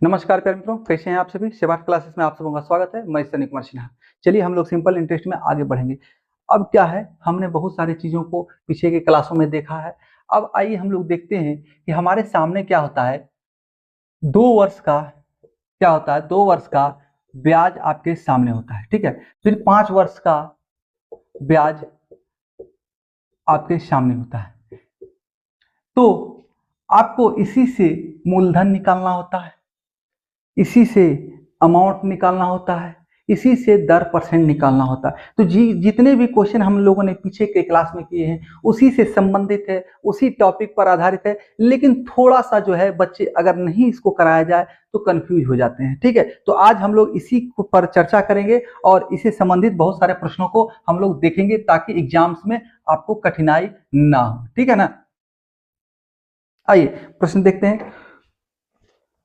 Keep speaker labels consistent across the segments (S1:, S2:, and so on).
S1: नमस्कार प्यारे मित्रों, कैसे हैं आप सभी। सेवाट क्लासेस में आप सबों का स्वागत है। मैं सनी कुमार सिन्हा। चलिए हम लोग सिंपल इंटरेस्ट में आगे बढ़ेंगे। अब क्या है, हमने बहुत सारी चीज़ों को पीछे के क्लासों में देखा है। अब आइए हम लोग देखते हैं कि हमारे सामने क्या होता है। 2 वर्ष का क्या होता है, 2 वर्ष का ब्याज आपके सामने होता है, ठीक है। फिर 5 वर्ष का ब्याज आपके सामने होता है। तो आपको इसी से मूलधन निकालना होता है, इसी से अमाउंट निकालना होता है, इसी से दर परसेंट निकालना होता है। तो जितने भी क्वेश्चन हम लोगों ने पीछे के क्लास में किए हैं उसी से संबंधित है, उसी टॉपिक पर आधारित है। लेकिन थोड़ा सा जो है बच्चे अगर नहीं इसको कराया जाए तो कंफ्यूज हो जाते हैं, ठीक है। तो आज हम लोग इसी पर चर्चा करेंगे और इससे संबंधित बहुत सारे प्रश्नों को हम लोग देखेंगे ताकि एग्जाम्स में आपको कठिनाई ना हो, ठीक है ना। आइए प्रश्न देखते हैं।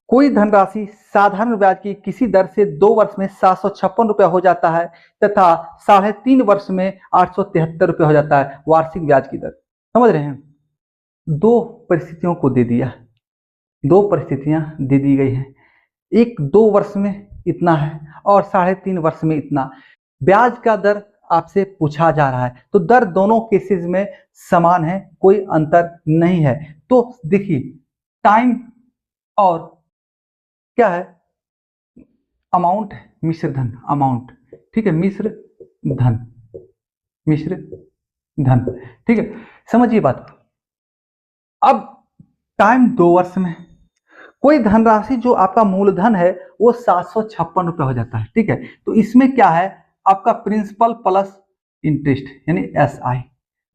S1: कोई धनराशि साधारण ब्याज की किसी दर से 2 वर्ष में 756 रुपया हो जाता है तथा 3.5 वर्ष में 873 रुपया हो जाता है वार्षिक ब्याज की दर। समझ रहे हैं, दो परिस्थितियों को दे दिया, दो परिस्थितियां दे दी गई हैं। एक 2 वर्ष में इतना है और 3.5 वर्ष में इतना। ब्याज का दर आपसे पूछा जा रहा है, तो दर दोनों केसेस में समान है, कोई अंतर नहीं है। तो देखिए, टाइम और क्या है, अमाउंट, मिश्र धन, अमाउंट, ठीक है, मिश्र धन, मिश्र धन, ठीक है। समझिए बात। अब टाइम 2 वर्ष में कोई धनराशि जो आपका मूलधन है वो 756 रुपये हो जाता है, ठीक है। तो इसमें क्या है, आपका प्रिंसिपल प्लस इंटरेस्ट यानी SI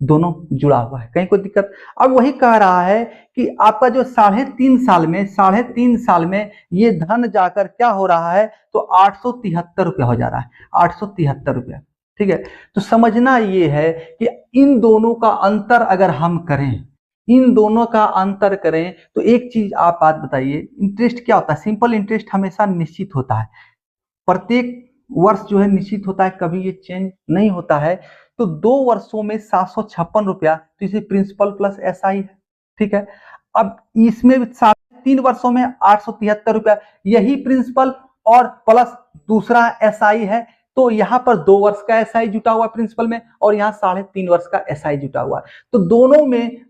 S1: दोनों जुड़ा हुआ है, कहीं कोई दिक्कत। अब वही कह रहा है कि आपका जो 3.5 साल में ये धन जाकर क्या हो रहा है, तो 873 रुपया हो जा रहा है, 873 रुपया, ठीक है। तो समझना ये है कि इन दोनों का अंतर अगर हम करें, इन दोनों का अंतर करें तो एक चीज आप बात बताइए, इंटरेस्ट क्या होता है। सिंपल इंटरेस्ट हमेशा निश्चित होता है, प्रत्येक वर्ष जो है निश्चित होता है, कभी ये चेंज नहीं होता है। तो 2 वर्षों में 756 रुपया, तो इसे प्रिंसिपल प्लस SI है, ठीक है। अब इसमें 3.5 वर्षों में 873 रुपया, यही प्रिंसिपल और प्लस दूसरा SI है। तो यहाँ पर 2 वर्ष का SI जुटा हुआ प्रिंसिपल में और यहाँ 3.5 वर्ष का SI जुटा हुआ है। तो दोनों में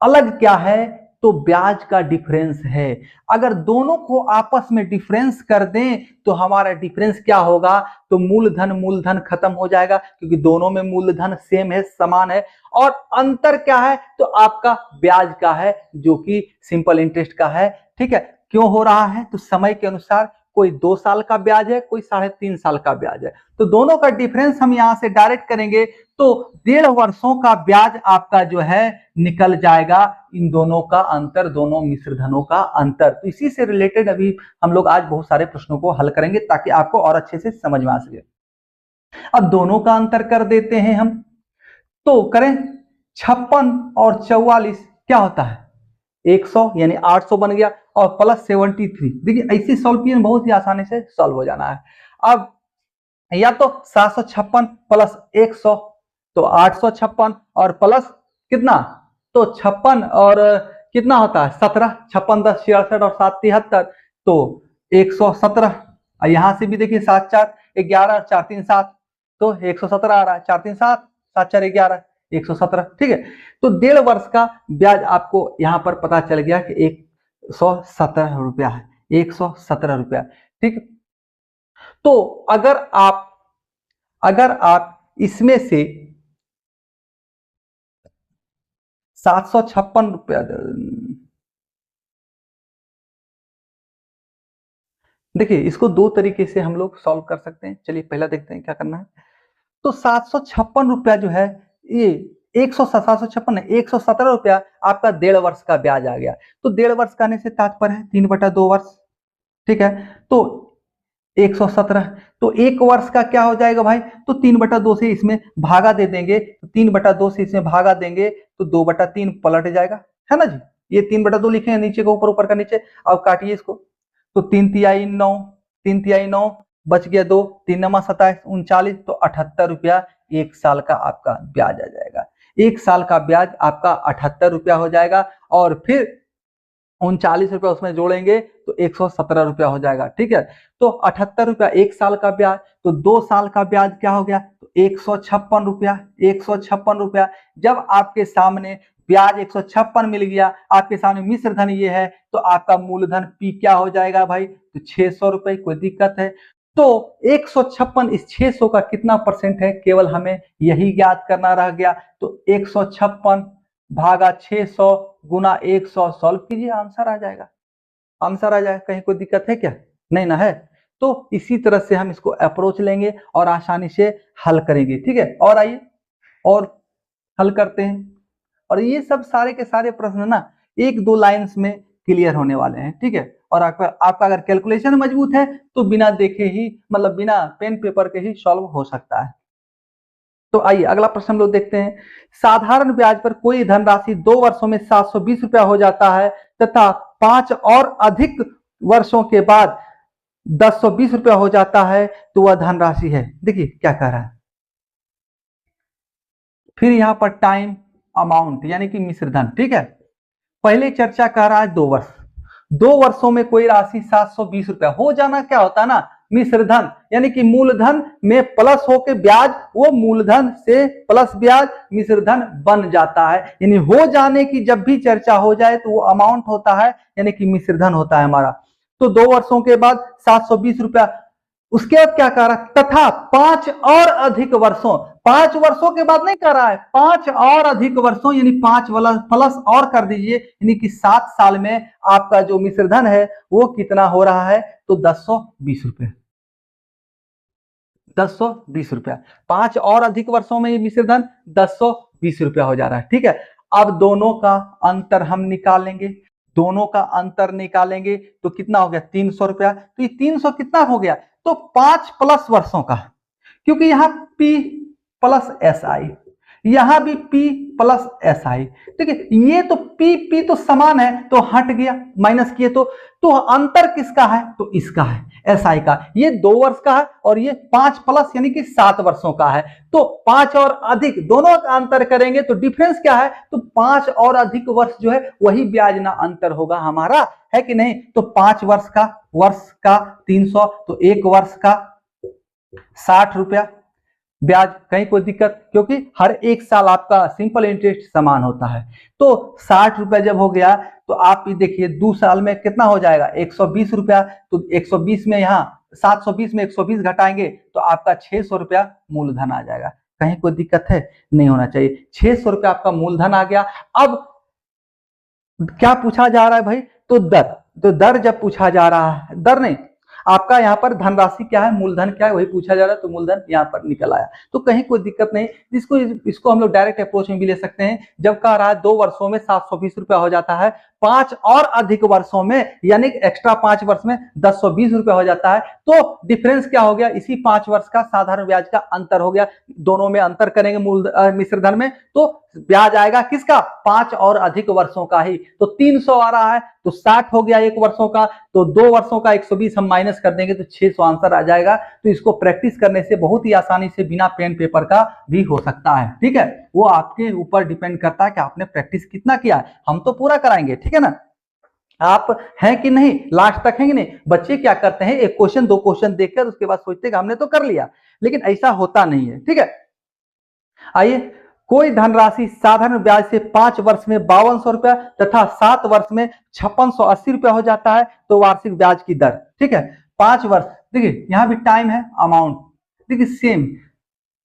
S1: अलग क्या है, तो ब्याज का डिफरेंस है। अगर दोनों को आपस में डिफरेंस कर दें तो हमारा डिफरेंस क्या होगा, तो मूलधन मूलधन खत्म हो जाएगा, क्योंकि दोनों में मूलधन सेम है, समान है। और अंतर क्या है, तो आपका ब्याज का है, जो कि सिंपल इंटरेस्ट का है, ठीक है। क्यों हो रहा है, तो समय के अनुसार कोई 2 साल का ब्याज है, कोई 3.5 साल का ब्याज है। तो दोनों का डिफरेंस हम यहां से डायरेक्ट करेंगे तो 1.5 वर्षों का ब्याज आपका जो है निकल जाएगा। इन दोनों का अंतर, दोनों मिश्र धनों का अंतर। तो इसी से रिलेटेड अभी हम लोग आज बहुत सारे प्रश्नों को हल करेंगे ताकि आपको और अच्छे से समझ में आ सके। अब दोनों का अंतर कर देते हैं हम, तो करें 56 और 44 क्या होता है 100, यानी 800 बन गया और प्लस 73। देखिए ऐसी सॉल्व किए बहुत ही आसानी से सॉल्व हो जाना है। अब या तो 756 प्लस 100 तो 856 और प्लस कितना, तो 56 और कितना होता है 17, 56 10 66 और 7 73, तो 117। यहां से भी देखिए 7 4 11 और 4 3 7, तो 117 आ रहा है, 4 3 7 7 4 11 117, ठीक है। तो 1.5 वर्ष का ब्याज आपको यहां पर पता चल गया कि 117 रुपया है, 117 रुपया, ठीक। तो अगर आप इसमें से 756 रुपया, देखिए इसको दो तरीके से हम लोग सॉल्व कर सकते हैं। चलिए पहला देखते हैं क्या करना है। तो 756 रुपया जो है, ये 756 है, 117 रुपया आपका 1.5 वर्ष का ब्याज आ गया। तो 1.5 वर्ष का आने से तात्पर्य है 3/2 वर्ष, ठीक है। तो 117, तो 1 वर्ष का क्या हो जाएगा भाई, तो 3/2 से इसमें भागा दे देंगे, तो 3/2 से इसमें भागा देंगे तो 2/3 पलट जाएगा, है ना जी। ये 3/2 लिखे हैं, नीचे का ऊपर, ऊपर का नीचे। अब काटिए इसको, तो 3 तिहाई 9, 3 तिहाई 9, बच गया 2, 3 नमा 27 39, तो 78 रुपया 1 साल का आपका ब्याज आ जाएगा। 1 साल का ब्याज आपका 78 रुपया हो जाएगा। और फिर 39 रुपया उसमें जोड़ेंगे तो 117 रुपया हो जाएगा। ठीक है, तो 78 रुपया 1 साल का ब्याज, तो 2 साल का ब्याज क्या हो गया, तो 156 रुपया। 156 रुपया जब आपके सामने ब्याज 156 मिल गया, आपके सामने मिश्र धन ये है, तो आपका मूलधन पी क्या हो जाएगा भाई, तो 600 रुपये। कोई दिक्कत है? तो 156 इस 600 का कितना परसेंट है, केवल हमें यही ज्ञात करना रह गया। तो 156 भागा 600 गुना 100 सॉल्व कीजिए, आंसर आ जाएगा। आंसर आ जाएगा, कहीं कोई दिक्कत है क्या? नहीं ना है। तो इसी तरह से हम इसको अप्रोच लेंगे और आसानी से हल करेंगे। ठीक है, और आइए और हल करते हैं। और ये सब सारे के सारे प्रश्न ना 1-2 लाइंस में क्लियर होने वाले हैं। ठीक है, और आपका अगर कैलकुलेशन मजबूत है तो बिना देखे ही, मतलब बिना पेन पेपर के ही सॉल्व हो सकता है। तो आइए अगला प्रश्न हम लोग देखते हैं। साधारण ब्याज पर कोई धनराशि 2 वर्षों में 720 रुपया हो जाता है तथा 5 और अधिक वर्षों के बाद 1020 रुपया हो जाता है, तो वह धनराशि है। देखिए क्या कह रहा है, फिर यहां पर टाइम, अमाउंट यानी कि मिश्र धन। ठीक है, पहले चर्चा कर रहा है 2 वर्ष। 2 वर्षों में कोई राशि 720 रुपया हो जाना क्या होता है ना, मिश्र धन, यानी कि मूलधन में प्लस होके ब्याज, वो मूलधन से प्लस ब्याज मिश्र धन बन जाता है। यानी हो जाने की जब भी चर्चा हो जाए तो वो अमाउंट होता है, यानी कि मिश्र धन होता है हमारा। तो 2 वर्षों के बाद 720 रुपया, उसके बाद क्या कह रहा है, तथा 5 और अधिक वर्षों, 5 वर्षों के बाद नहीं कह रहा है, 5 और अधिक वर्षों, यानी 5 वाला प्लस और कर दीजिए, यानी कि 7 साल में आपका जो मिश्र धन है वो कितना हो रहा है, तो 1020 रुपये। 1020 रुपया, 5 और अधिक वर्षों में ये मिश्र धन 1020 रुपया हो जा रहा है। ठीक है, अब दोनों का अंतर हम निकालेंगे। दोनों का अंतर निकालेंगे तो कितना हो गया, 300 रुपया। तो ये 300 कितना हो गया, तो 5 प्लस वर्षों का, क्योंकि यहां P प्लस SI, यहां भी P प्लस SI। ठीक है, ये तो P तो समान है तो हट गया, माइनस किए तो अंतर किसका है, तो इसका है, SI का। ये 2 वर्ष का है और ये 5 प्लस यानी कि 7 वर्षों का है। तो 5 और अधिक दोनों का अंतर करेंगे तो डिफरेंस क्या है, तो 5 और अधिक वर्ष जो है वही ब्याज ना अंतर होगा हमारा, है कि नहीं। तो 5 वर्ष का 300, तो 1 वर्ष का 60 रुपया ब्याज। कहीं कोई दिक्कत, क्योंकि हर एक साल आपका सिंपल इंटरेस्ट समान होता है। तो 60 रुपया जब हो गया तो आप ये देखिए 2 साल में कितना हो जाएगा, 120 रुपया। तो 120 में यहाँ 720 में 120 घटाएंगे तो आपका 600 रुपया मूलधन आ जाएगा। कहीं कोई दिक्कत है, नहीं होना चाहिए। 600 रुपया आपका मूलधन आ गया। अब क्या पूछा जा रहा है भाई, तो दर। तो दर जब पूछा जा रहा है, दर नहीं, आपका यहाँ पर धनराशि क्या है, मूलधन क्या है, वही पूछा जा रहा है, तो मूलधन यहाँ पर निकल आया। तो कहीं कोई दिक्कत नहीं, इसको हम लोग डायरेक्ट अप्रोच में भी ले सकते हैं। जब कह रहा है 2 वर्षों में 720 रुपया हो जाता है, 5 और अधिक वर्षों में यानी एक्स्ट्रा 5 वर्ष में 1020 रुपया हो जाता है, तो डिफरेंस क्या हो गया, इसी 5 वर्ष का साधारण ब्याज का अंतर हो गया। दोनों में अंतर करेंगे मिश्र धन में, तो ब्याज आएगा किसका, 5 और अधिक वर्षों का ही। तो 300 आ रहा है तो 60 हो गया 1 वर्षों का, तो 2 वर्षों का 120 हम माइनस कर देंगे तो 600 आंसर आ जाएगा। तो इसको प्रैक्टिस करने से बहुत ही आसानी से बिना पेन पेपर का भी हो सकता है। ठीक है, वो आपके ऊपर डिपेंड करता है कि आपने प्रैक्टिस कितना किया है। हम तो पूरा कराएंगे, ठीक है ना। आप हैं कि नहीं, लास्ट तक हैं कि नहीं। बच्चे क्या करते हैं, 1 क्वेश्चन 2 क्वेश्चन देखकर उसके बाद सोचते हैं हमने तो कर लिया, लेकिन ऐसा होता नहीं है। ठीक है, आइए, कोई धनराशि साधारण ब्याज से 5 वर्ष में 5200 रुपया तथा 7 वर्ष में 5680 रुपया हो जाता है, तो वार्षिक ब्याज की दर। ठीक है, 5 वर्ष, देखिए यहां भी टाइम है, अमाउंट देखिए सेम।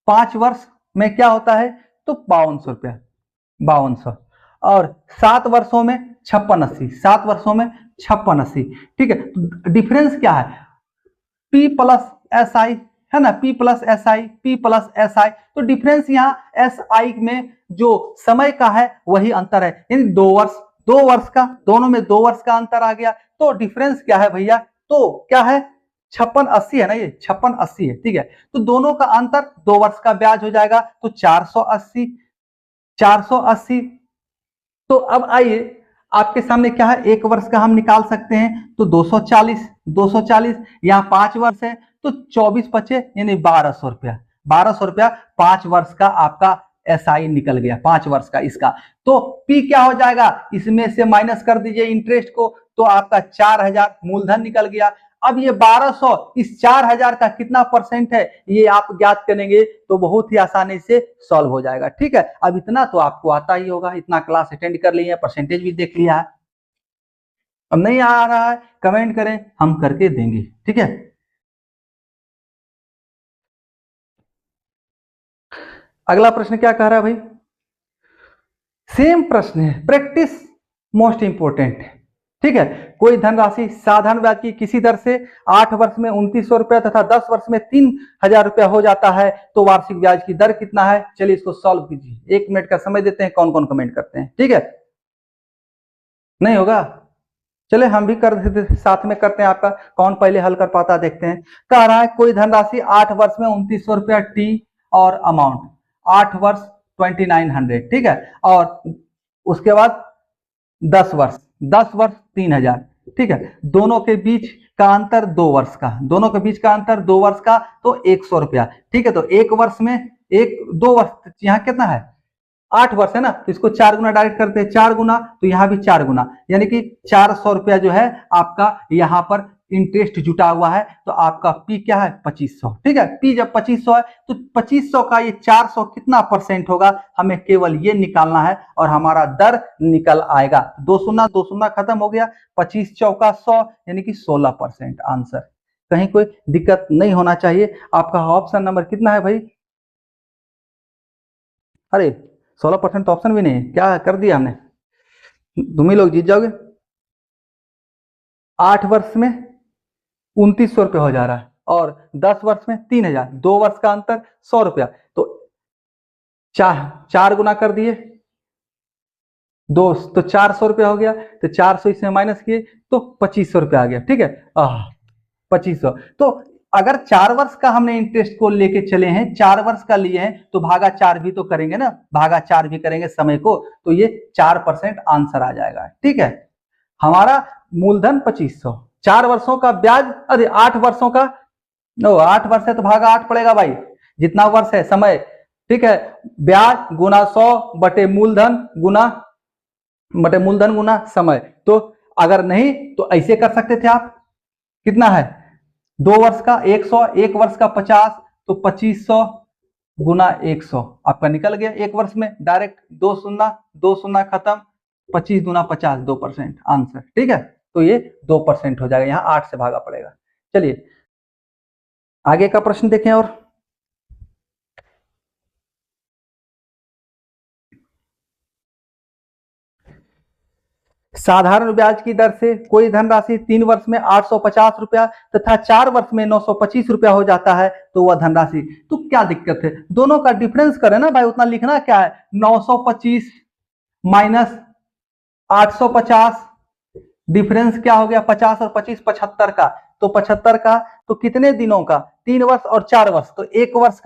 S1: 5 वर्ष में क्या होता है, तो 5200 रुपया, 5200, और 7 वर्षों में 5680, 7 वर्षों में 5680। ठीक है, तो डिफरेंस क्या है, P प्लस SI है ना, P प्लस SI, तो डिफरेंस यहाँ SI में जो समय का है वही अंतर है, यानी 2 वर्ष का, दोनों में 2 वर्ष का अंतर आ गया। तो डिफरेंस क्या है भैया, तो क्या है, 5680 है ना, ये 5680 है। ठीक है, तो दोनों का अंतर 2 वर्ष का ब्याज हो जाएगा, तो 480। तो अब आइए, आपके सामने क्या है, 1 वर्ष का हम निकाल सकते हैं, तो 240, यहाँ 5 वर्ष है तो 24 बचे यानी 1200 रुपया। 1200 रुपया 5 वर्ष का आपका SI निकल गया 5 वर्ष का इसका। तो P क्या हो जाएगा, इसमें से माइनस कर दीजिए इंटरेस्ट को, तो आपका 4000 मूलधन निकल गया। अब ये 1200 इस 4000 का कितना परसेंट है ये आप ज्ञात करेंगे तो बहुत ही आसानी से सॉल्व हो जाएगा। ठीक है, अब इतना तो आपको आता ही होगा, इतना क्लास अटेंड कर लिया है, परसेंटेज भी देख लिया है। अब नहीं आ रहा है कमेंट करें, हम करके देंगे। ठीक है, अगला प्रश्न क्या कह रहा है भाई, सेम प्रश्न है, प्रैक्टिस मोस्ट इंपोर्टेंट है। ठीक है, कोई धनराशि साधारण ब्याज की किसी दर से 8 वर्ष में 2900 रुपया तथा 10 वर्ष में 3000 रुपया हो जाता है तो वार्षिक ब्याज की दर कितना है। चलिए इसको सॉल्व कीजिए, 1 मिनट का समय देते हैं, कौन कौन कमेंट करते हैं। ठीक है, नहीं होगा, चले हम भी कर साथ में करते हैं, आपका कौन पहले हल कर पाता देखते हैं। कह रहा है कोई धनराशि 8 वर्ष में 2900 रुपया टी और अमाउंट 8 वर्ष 2900। ठीक है, और उसके बाद 10 वर्ष 3000। ठीक है, दोनों के बीच का अंतर 2 वर्ष का, दोनों के बीच का अंतर 2 वर्ष का, तो 100 रुपया। ठीक है, तो 1 वर्ष में 2 वर्ष, यहाँ कितना है 8 वर्ष है ना, तो इसको 4 गुना डायरेक्ट करते हैं, 4 गुना, तो यहाँ भी 4 गुना, यानी कि 400 रुपया जो है आपका यहाँ पर इंटरेस्ट जुटा हुआ है। तो आपका पी क्या है 2500। ठीक है, पी जब 2500 है तो 2500 का ये 400 कितना परसेंट होगा, हमें केवल ये निकालना है और हमारा दर निकल आएगा। 2 शून्य खत्म हो गया, 25 चौका 100 यानी कि 16% आंसर। कहीं कोई दिक्कत नहीं होना चाहिए। आपका ऑप्शन नंबर कितना है भाई, अरे 16% तो ऑप्शन भी नहीं है, क्या कर दिया हमने, तुम ही लोग जीत जाओगे। 8 वर्ष में 2900 रुपया हो जा रहा है और 10 वर्ष में 3000, 2 वर्ष का अंतर 100 रुपया, तो 4 गुना कर दिए, 2 तो 400 रुपया हो गया, तो 400 इसमें माइनस किए तो 2500 रुपया आ गया। ठीक है, 2500। तो अगर 4 वर्ष का हमने इंटरेस्ट को लेके चले हैं, 4 वर्ष का लिए हैं, तो भागा 4 भी तो करेंगे ना, भागा 4 भी करेंगे समय को, तो ये 4% आंसर आ जाएगा। ठीक है, हमारा मूलधन 2500, 4 वर्षों का ब्याज, अरे 8 वर्षों का, 8 वर्ष है तो भागा 8 पड़ेगा भाई, जितना वर्ष है समय। ठीक है, ब्याज गुना 100 बटे मूलधन गुना समय। तो अगर नहीं तो ऐसे कर सकते थे आप, कितना है 2 वर्ष का 100, 1 वर्ष का 50, तो 2500 गुना 100 आपका निकल गया। 1 वर्ष में डायरेक्ट 2 शून्य खत्म, 25 गुना 50 2% आंसर। ठीक है, तो ये 2% हो जाएगा, यहाँ 8 से भागा पड़ेगा। चलिए आगे का प्रश्न देखें। और साधारण ब्याज की दर से कोई धनराशि 3 वर्ष में 850 रुपया तथा 4 वर्ष में 925 रुपया हो जाता है तो वह धनराशि, तो क्या दिक्कत है, दोनों का डिफरेंस करें ना भाई, उतना लिखना क्या है, 925 माइनस 850, डिफरेंस क्या हो गया 50 और 25 75 का, तो 75 का तो कितने दिनों का, 3 वर्ष और 4 वर्ष, तो 1 वर्ष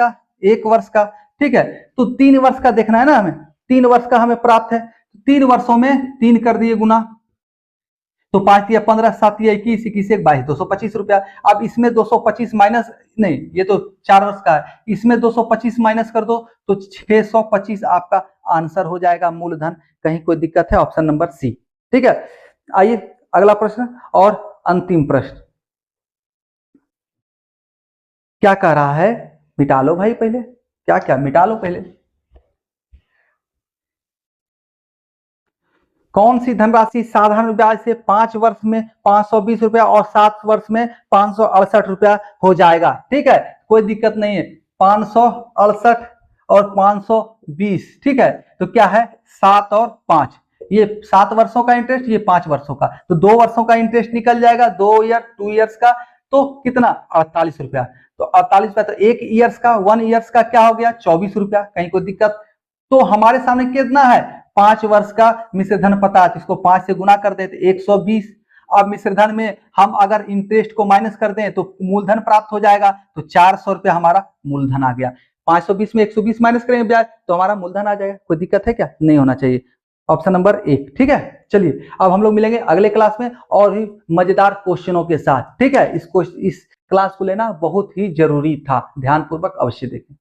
S1: का। ठीक है, तो 3 वर्ष का देखना है ना हमें, 3 वर्ष का हमें प्राप्त है, 3 वर्षों में 3 कर दिए गुना, तो 5 या 15, 7 या 21, 21 1 22, 225 रुपया। अब इसमें 225 माइनस, नहीं ये तो 4 वर्ष का है, इसमें 225 माइनस कर दो तो 625 आपका आंसर हो जाएगा मूलधन। कहीं कोई दिक्कत है, ऑप्शन नंबर सी। ठीक है, आइए अगला प्रश्न और अंतिम प्रश्न क्या कह रहा है, मिटा लो भाई पहले, क्या मिटा लो पहले। कौन सी धनराशि साधारण ब्याज से 5 वर्ष में 520 रुपया और 7 वर्ष में 568 रुपया हो जाएगा। ठीक है, कोई दिक्कत नहीं है, 568 और 520। ठीक है, तो क्या है 7 और 5, ये 7 वर्षों का इंटरेस्ट, ये 5 वर्षों का, तो 2 वर्षों का इंटरेस्ट निकल जाएगा, 2 ईयर्स का, तो कितना 48 रुपया, तो 48 रुपया, तो 1 ईयर्स का 1 ईयर्स का क्या हो गया 24 रुपया। कहीं कोई दिक्कत, तो हमारे सामने कितना है 5 वर्ष का मिश्रधन पता है, इसको 5 से गुना कर देते 120। अब मिश्रधन में हम अगर इंटरेस्ट को माइनस कर दें तो मूलधन प्राप्त हो जाएगा, तो 400 रुपया हमारा मूलधन आ गया। 520 में 120 माइनस करेंगे ब्याज तो हमारा मूलधन आ जाएगा। कोई दिक्कत है क्या, नहीं होना चाहिए, ऑप्शन नंबर 1। ठीक है, चलिए अब हम लोग मिलेंगे अगले क्लास में और भी मजेदार क्वेश्चनों के साथ। ठीक है, इस क्लास को लेना बहुत ही जरूरी था, ध्यानपूर्वक अवश्य देखें।